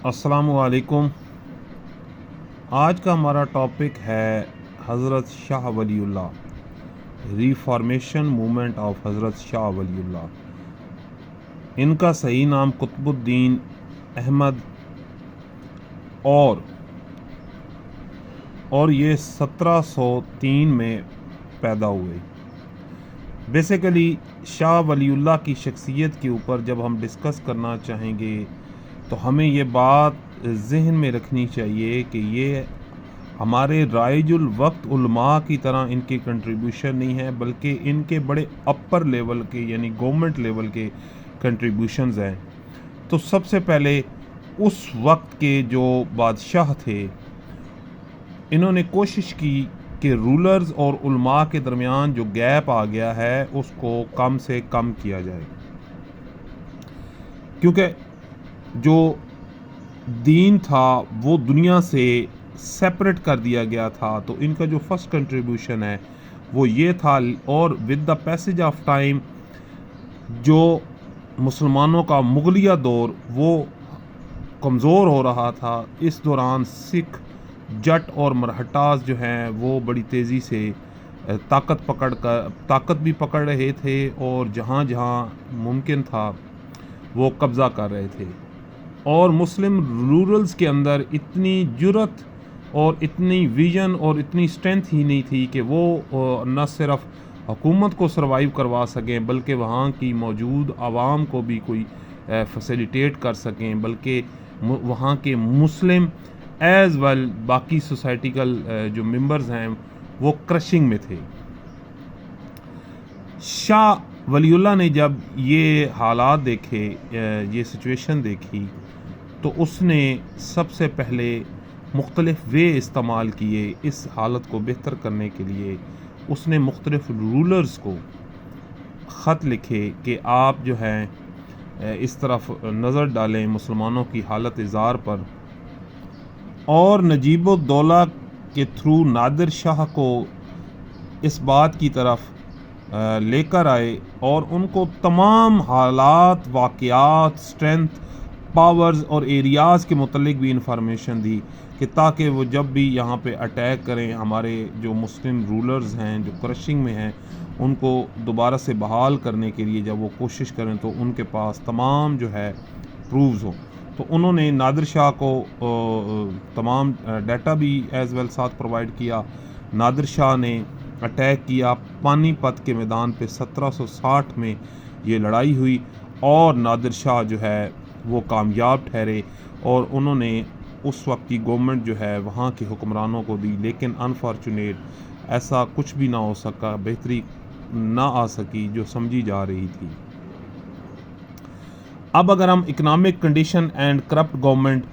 السلام علیکم۔ آج کا ہمارا ٹاپک ہے حضرت شاہ ولی اللہ، ریفارمیشن موومنٹ آف حضرت شاہ ولی اللہ۔ ان کا صحیح نام قطب الدین احمد اور یہ 1703 میں پیدا ہوئے۔ بیسیکلی شاہ ولی اللہ کی شخصیت کے اوپر جب ہم ڈسکس کرنا چاہیں گے تو ہمیں یہ بات ذہن میں رکھنی چاہیے کہ یہ ہمارے رائج الوقت علماء کی طرح ان کی کنٹریبیوشن نہیں ہے، بلکہ ان کے بڑے اپر لیول کے یعنی گورنمنٹ لیول کے کنٹریبیوشنز ہیں۔ تو سب سے پہلے اس وقت کے جو بادشاہ تھے انہوں نے کوشش کی کہ رولرز اور علماء کے درمیان جو گیپ آ گیا ہے اس کو کم سے کم کیا جائے، کیونکہ جو دین تھا وہ دنیا سے سیپریٹ کر دیا گیا تھا۔ تو ان کا جو فرسٹ کنٹریبیوشن ہے وہ یہ تھا، اور with the passage of time جو مسلمانوں کا مغلیہ دور وہ کمزور ہو رہا تھا، اس دوران سکھ جٹ اور مرہٹاز جو ہیں وہ بڑی تیزی سے طاقت بھی پکڑ رہے تھے، اور جہاں جہاں ممکن تھا وہ قبضہ کر رہے تھے۔ اور مسلم رورلز کے اندر اتنی جرت اور اتنی ویژن اور اتنی اسٹرینتھ ہی نہیں تھی کہ وہ نہ صرف حکومت کو سروائیو کروا سکیں بلکہ وہاں کی موجود عوام کو بھی کوئی فیسیلیٹیٹ کر سکیں، بلکہ وہاں کے مسلم ایز ویل باقی سوسائٹیکل جو ممبرز ہیں وہ کرشنگ میں تھے۔ شاہ ولی اللہ نے جب یہ حالات دیکھے، یہ سچویشن دیکھی، تو اس نے سب سے پہلے مختلف وے استعمال کیے اس حالت کو بہتر کرنے کے لیے۔ اس نے مختلف رولرز کو خط لکھے کہ آپ جو ہیں اس طرف نظر ڈالیں مسلمانوں کی حالت زار پر، اور نجیب الدولہ کے تھرو نادر شاہ کو اس بات کی طرف لے کر آئے اور ان کو تمام حالات، واقعات، اسٹرینتھ، پاورز اور ایریاز کے متعلق بھی انفارمیشن دی کہ تاکہ وہ جب بھی یہاں پہ اٹیک کریں ہمارے جو مسلم رولرز ہیں جو کرشنگ میں ہیں ان کو دوبارہ سے بحال کرنے کے لیے جب وہ کوشش کریں تو ان کے پاس تمام جو ہے پروفز ہوں۔ تو انہوں نے نادر شاہ کو تمام ڈیٹا بھی ایز ویل ساتھ پرووائڈ کیا۔ نادر شاہ نے اٹیک کیا پانی پت کے میدان پہ، 1760 میں یہ لڑائی ہوئی، اور نادر شاہ جو ہے وہ کامیاب ٹھہرے، اور انہوں نے اس وقت کی گورنمنٹ جو ہے وہاں کے حکمرانوں کو دی، لیکن انفارچونیٹ ایسا کچھ بھی نہ ہو سکا، بہتری نہ آ سکی جو سمجھی جا رہی تھی۔ اب اگر ہم economic condition and corrupt government,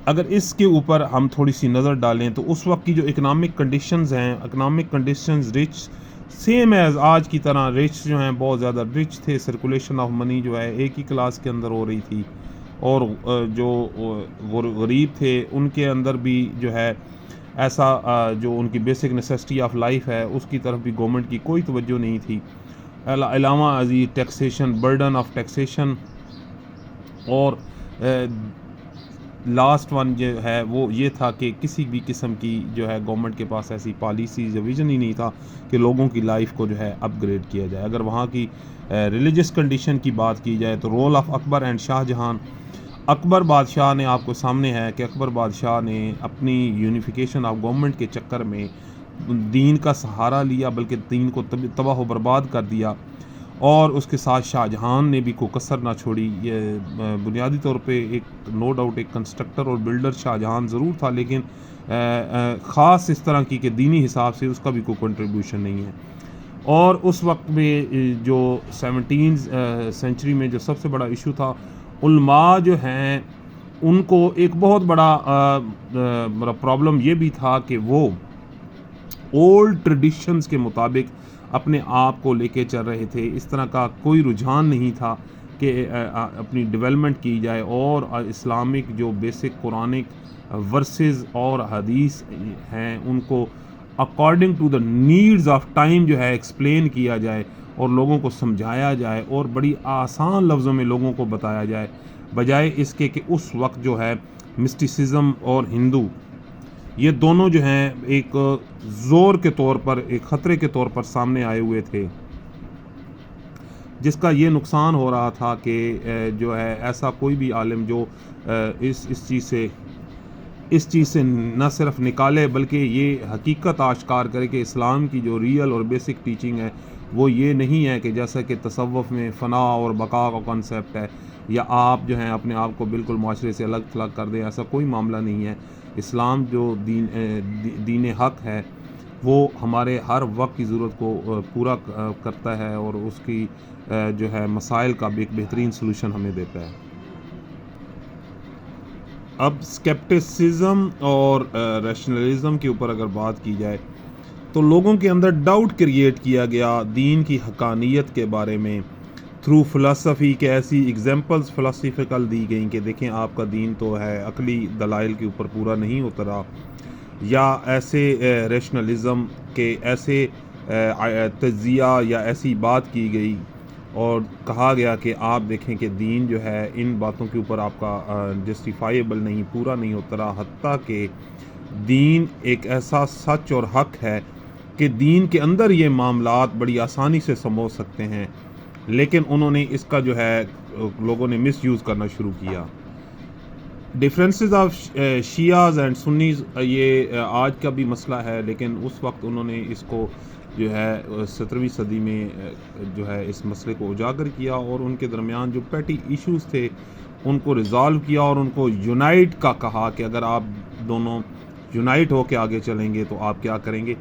اگر اس کے اوپر ہم تھوڑی سی نظر ڈالیں تو اس وقت کی جو اکنامک کنڈیشنز ہیں، economic conditions rich same as آج کی طرح رچ جو ہیں بہت زیادہ رچ تھے، سرکولیشن آف منی جو ہے ایک ہی کلاس کے اندر ہو رہی تھی، اور جو غریب تھے ان کے اندر بھی جو ہے ایسا جو ان کی بیسک نیسیسٹی آف لائف ہے اس کی طرف بھی گورنمنٹ کی کوئی توجہ نہیں تھی۔ علاوہ ازیں ٹیکسیشن، برڈن آف ٹیکسیشن، اور لاسٹ ون جو ہے وہ یہ تھا کہ کسی بھی قسم کی جو ہے گورنمنٹ کے پاس ایسی پالیسیز یا ویژن ہی نہیں تھا کہ لوگوں کی لائف کو جو ہے اپ گریڈ کیا جائے۔ اگر وہاں کی ریلیجس کنڈیشن کی بات کی جائے تو role of Akbar and Shah Jahan, اکبر بادشاہ نے آپ کو سامنے ہے کہ اکبر بادشاہ نے اپنی یونیفیکیشن آف گورنمنٹ کے چکر میں دین کا سہارا لیا، بلکہ دین کو تباہ و برباد کر دیا، اور اس کے ساتھ شاہ جہان نے بھی کوئی کسر نہ چھوڑی۔ یہ بنیادی طور پہ ایک نو ڈاؤٹ ایک کنسٹرکٹر اور بلڈر شاہ جہان ضرور تھا، لیکن خاص اس طرح کی کہ دینی حساب سے اس کا بھی کوئی کنٹریبیوشن نہیں ہے۔ اور اس وقت میں جو 17 سینچری میں جو سب سے بڑا ایشو تھا، علماء جو ہیں ان کو ایک بہت بڑا پرابلم یہ بھی تھا کہ وہ اولڈ ٹریڈیشنز کے مطابق اپنے آپ کو لے کے چل رہے تھے، اس طرح کا کوئی رجحان نہیں تھا کہ اپنی ڈیولپمنٹ کی جائے، اور اسلامک جو بیسک قرآنک ورسز اور حدیث ہیں ان کو according to the needs of time جو ہے ایکسپلین کیا جائے اور لوگوں کو سمجھایا جائے اور بڑی آسان لفظوں میں لوگوں کو بتایا جائے۔ بجائے اس کے کہ اس وقت جو ہے مسٹیسزم اور ہندو یہ دونوں جو ہیں ایک زور کے طور پر، ایک خطرے کے طور پر سامنے آئے ہوئے تھے، جس کا یہ نقصان ہو رہا تھا کہ جو ہے ایسا کوئی بھی عالم جو اس چیز سے نہ صرف نکالے بلکہ یہ حقیقت آشکار کرے کہ اسلام کی جو ریئل اور بیسک ٹیچنگ ہے وہ یہ نہیں ہے کہ جیسا کہ تصوف میں فنا اور بقا کا کانسیپٹ ہے، یا آپ جو ہیں اپنے آپ کو بالکل معاشرے سے الگ تھلگ کر دیں، ایسا کوئی معاملہ نہیں ہے۔ اسلام جو دین حق ہے وہ ہمارے ہر وقت کی ضرورت کو پورا کرتا ہے اور اس کی جو ہے مسائل کا بھی ایک بہترین سلوشن ہمیں دیتا ہے۔ اب اسکیپٹسزم اور ریشنلزم کے اوپر اگر بات کی جائے تو لوگوں کے اندر ڈاؤٹ کریٹ کیا گیا دین کی حقانیت کے بارے میں تھرو فلسفی کے ایسی ایگزامپلز فلسفیکل دی گئیں کہ دیکھیں آپ کا دین تو ہے عقلی دلائل کے اوپر پورا نہیں اترا، یا ایسے ریشنلزم کے ایسے تجزیہ یا ایسی بات کی گئی اور کہا گیا کہ آپ دیکھیں کہ دین جو ہے ان باتوں کے اوپر آپ کا جسٹیفائیبل نہیں، پورا نہیں اترا، حتیٰ کہ دین ایک ایسا سچ اور حق ہے کہ دین کے اندر یہ معاملات بڑی آسانی سے سمجھ سکتے ہیں، لیکن انہوں نے اس کا جو ہے لوگوں نے مس یوز کرنا شروع کیا۔ ڈفرینسز آف شیعہز اینڈ سنیز یہ آج کا بھی مسئلہ ہے، لیکن اس وقت انہوں نے اس کو جو ہے 17ویں صدی میں جو ہے اس مسئلے کو اجاگر کیا اور ان کے درمیان جو پیٹی ایشوز تھے ان کو ریزالو کیا اور ان کو یونائٹ کا کہا کہ اگر آپ دونوں یونائٹ ہو کے آگے چلیں گے تو آپ کیا کریں گے،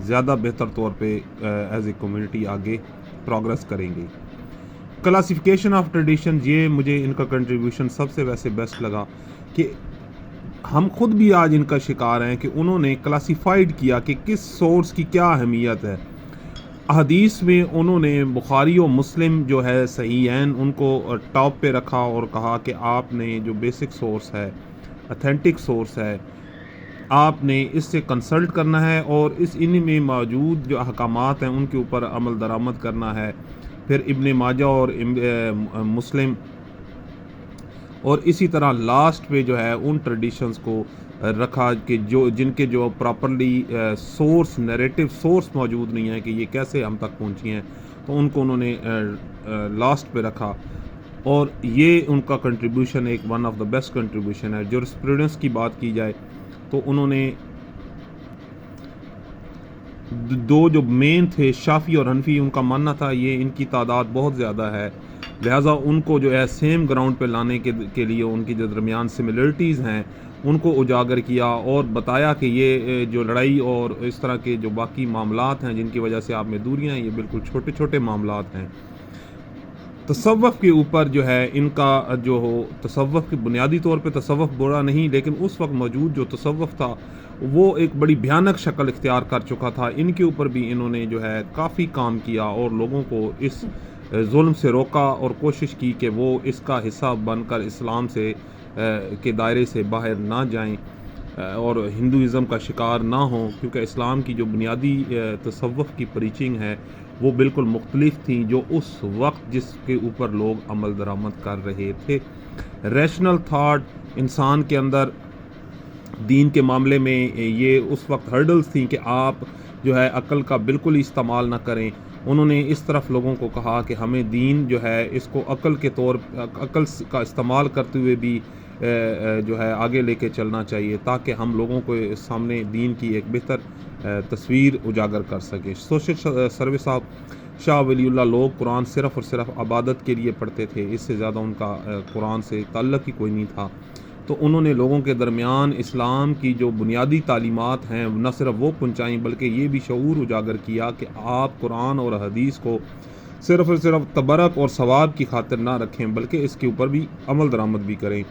زیادہ بہتر طور پہ ایز اے کمیونٹی آگے پروگرس کریں گے۔ کلاسیفیکیشن آف ٹریڈیشن، یہ مجھے ان کا کنٹریبیوشن سب سے ویسے بیسٹ لگا کہ ہم خود بھی آج ان کا شکار ہیں کہ انہوں نے کلاسیفائیڈ کیا کہ کس سورس کی کیا اہمیت ہے۔ احادیث میں انہوں نے بخاری و مسلم جو ہے صحیحین ان کو ٹاپ پہ رکھا اور کہا کہ آپ نے جو بیسک سورس ہے، اتھینٹک سورس ہے، آپ نے اس سے کنسلٹ کرنا ہے اور ان میں موجود جو احکامات ہیں ان کے اوپر عمل درآمد کرنا ہے۔ پھر ابن ماجہ اور مسلم، اور اسی طرح لاسٹ پہ جو ہے ان ٹریڈیشنز کو رکھا کہ جن کے جو پراپرلی سورس نیریٹو سورس موجود نہیں ہے کہ یہ کیسے ہم تک پہنچی ہیں، تو ان کو انہوں نے لاسٹ پہ رکھا، اور یہ ان کا کنٹریبیوشن ایک one of the best contribution ہے۔ جورسپروڈنس کی بات کی جائے تو انہوں نے دو جو مین تھے شافعی اور حنفی، ان کا ماننا تھا یہ ان کی تعداد بہت زیادہ ہے، لہٰذا ان کو جو ہے سیم گراؤنڈ پہ لانے کے لیے ان کی جو درمیان سملرٹیز ہیں ان کو اجاگر کیا اور بتایا کہ یہ جو لڑائی اور اس طرح کے جو باقی معاملات ہیں جن کی وجہ سے آپ میں دوریاں ہیں، یہ بالکل چھوٹے چھوٹے معاملات ہیں۔ تصوف کے اوپر جو ہے ان کا جو ہو، تصوف کے بنیادی طور پہ تصوف برا نہیں، لیکن اس وقت موجود جو تصوف تھا وہ ایک بڑی بھیانک شکل اختیار کر چکا تھا، ان کے اوپر بھی انہوں نے جو ہے کافی کام کیا اور لوگوں کو اس ظلم سے روکا اور کوشش کی کہ وہ اس کا حصہ بن کر اسلام سے کے دائرے سے باہر نہ جائیں اور ہندوازم کا شکار نہ ہوں، کیونکہ اسلام کی جو بنیادی تصوف کی پریچنگ ہے وہ بالکل مختلف تھیں جو اس وقت جس کے اوپر لوگ عمل درآمد کر رہے تھے۔ ریشنل تھاٹ انسان کے اندر دین کے معاملے میں یہ اس وقت ہرڈلز تھیں کہ آپ جو ہے عقل کا بالکل استعمال نہ کریں۔ انہوں نے اس طرف لوگوں کو کہا کہ ہمیں دین جو ہے اس کو عقل کا استعمال کرتے ہوئے بھی جو ہے آگے لے کے چلنا چاہیے تاکہ ہم لوگوں کو سامنے دین کی ایک بہتر تصویر اجاگر کر سکیں۔ Social service of Shah Wali اللہ، لوگ قرآن صرف اور صرف عبادت کے لیے پڑھتے تھے، اس سے زیادہ ان کا قرآن سے تعلق ہی کوئی نہیں تھا، تو انہوں نے لوگوں کے درمیان اسلام کی جو بنیادی تعلیمات ہیں نہ صرف وہ پہنچائیں بلکہ یہ بھی شعور اجاگر کیا کہ آپ قرآن اور حدیث کو صرف اور صرف تبرک اور ثواب کی خاطر نہ رکھیں بلکہ اس کے اوپر بھی عمل درآمد بھی کریں۔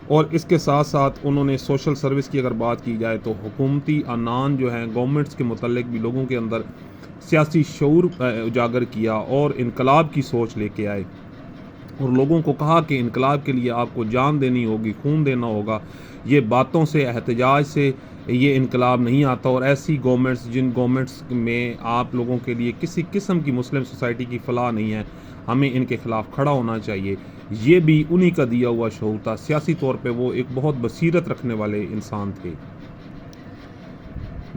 اور اس کے ساتھ ساتھ انہوں نے سوشل سروس کی اگر بات کی جائے تو حکومتی عنان جو ہیں گورنمنٹس کے متعلق بھی لوگوں کے اندر سیاسی شعور اجاگر کیا اور انقلاب کی سوچ لے کے آئے اور لوگوں کو کہا کہ انقلاب کے لیے آپ کو جان دینی ہوگی، خون دینا ہوگا، یہ باتوں سے احتجاج سے یہ انقلاب نہیں آتا، اور ایسی گورنمنٹس جن گورنمنٹس میں آپ لوگوں کے لیے کسی قسم کی مسلم سوسائٹی کی فلاح نہیں ہے، ہمیں ان کے خلاف کھڑا ہونا چاہیے. یہ بھی انہی کا دیا ہوا شعور تھا. سیاسی طور پہ وہ ایک بہت بصیرت رکھنے والے انسان تھے.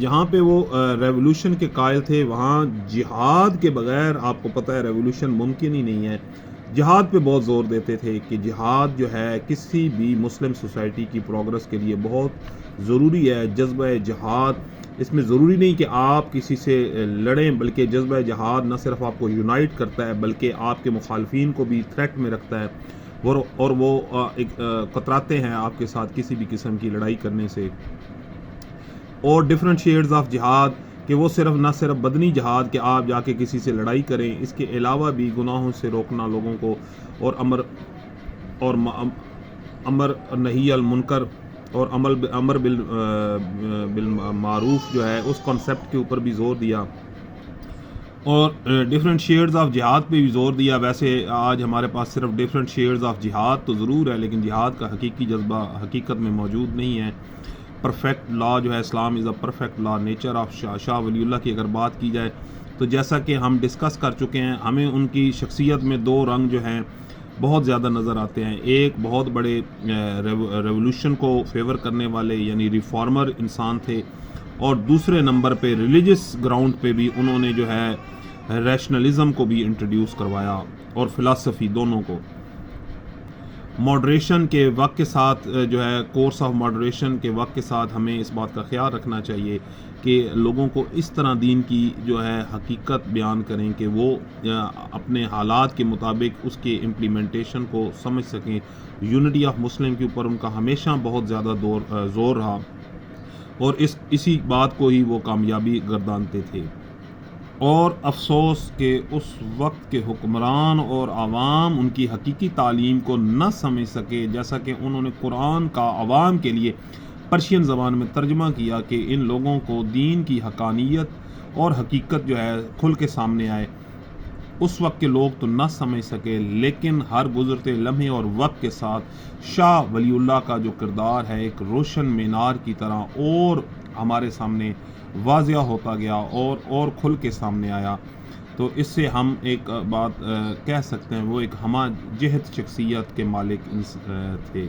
جہاں پہ وہ ریولوشن کے قائل تھے وہاں جہاد کے بغیر آپ کو پتہ ہے ریولوشن ممکن ہی نہیں ہے. جہاد پہ بہت زور دیتے تھے کہ جہاد جو ہے کسی بھی مسلم سوسائٹی کی پروگرس کے لیے بہت ضروری ہے. جذبہ جہاد اس میں ضروری نہیں کہ آپ کسی سے لڑیں، بلکہ جذبہ جہاد نہ صرف آپ کو یونائٹ کرتا ہے بلکہ آپ کے مخالفین کو بھی تھریٹ میں رکھتا ہے، اور وہ کتراتے ہیں آپ کے ساتھ کسی بھی قسم کی لڑائی کرنے سے. اور ڈفرینٹ شیڈز آف جہاد کہ وہ نہ صرف بدنی جہاد کہ آپ جا کے کسی سے لڑائی کریں، اس کے علاوہ بھی گناہوں سے روکنا لوگوں کو، اور امر نہی المنکر اور امر بالمعروف جو ہے اس کانسیپٹ کے اوپر بھی زور دیا، اور ڈفرینٹ شیڈز آف جہاد پہ بھی زور دیا. ویسے آج ہمارے پاس صرف ڈفرینٹ شیڈز آف جہاد تو ضرور ہے، لیکن جہاد کا حقیقی جذبہ حقیقت میں موجود نہیں ہے. پرفیکٹ لا جو ہے، Islam is a perfect law. Nature of Shah Wali Ullah کی اگر بات کی جائے تو جیسا کہ ہم ڈسکس کر چکے ہیں، ہمیں ان کی شخصیت میں دو رنگ جو ہیں بہت زیادہ نظر آتے ہیں. ایک بہت بڑے ریولوشن کو فیور کرنے والے یعنی ریفارمر انسان تھے، اور دوسرے نمبر پہ ریلیجس گراؤنڈ پہ بھی انہوں نے جو ہے ریشنلزم کو بھی انٹروڈیوس کروایا، اور فلسفی دونوں کو. ماڈریشن کے وقت کے ساتھ جو ہے کورس آف ماڈریشن کے وقت کے ساتھ ہمیں اس بات کا خیال رکھنا چاہیے کہ لوگوں کو اس طرح دین کی جو ہے حقیقت بیان کریں کہ وہ اپنے حالات کے مطابق اس کے امپلیمنٹیشن کو سمجھ سکیں. یونٹی آف مسلم کے اوپر ان کا ہمیشہ بہت زیادہ زور رہا، اور اسی بات کو ہی وہ کامیابی گردانتے تھے. اور افسوس کہ اس وقت کے حکمران اور عوام ان کی حقیقی تعلیم کو نہ سمجھ سکے، جیسا کہ انہوں نے قرآن کا عوام کے لیے پرشین زبان میں ترجمہ کیا کہ ان لوگوں کو دین کی حقانیت اور حقیقت جو ہے کھل کے سامنے آئے. اس وقت کے لوگ تو نہ سمجھ سکے، لیکن ہر گزرتے لمحے اور وقت کے ساتھ شاہ ولی اللہ کا جو کردار ہے ایک روشن مینار کی طرح اور ہمارے سامنے واضح ہوتا گیا اور کھل کے سامنے آیا. تو اس سے ہم ایک بات کہہ سکتے ہیں، وہ ایک ہمہ جہت شخصیت کے مالک تھے.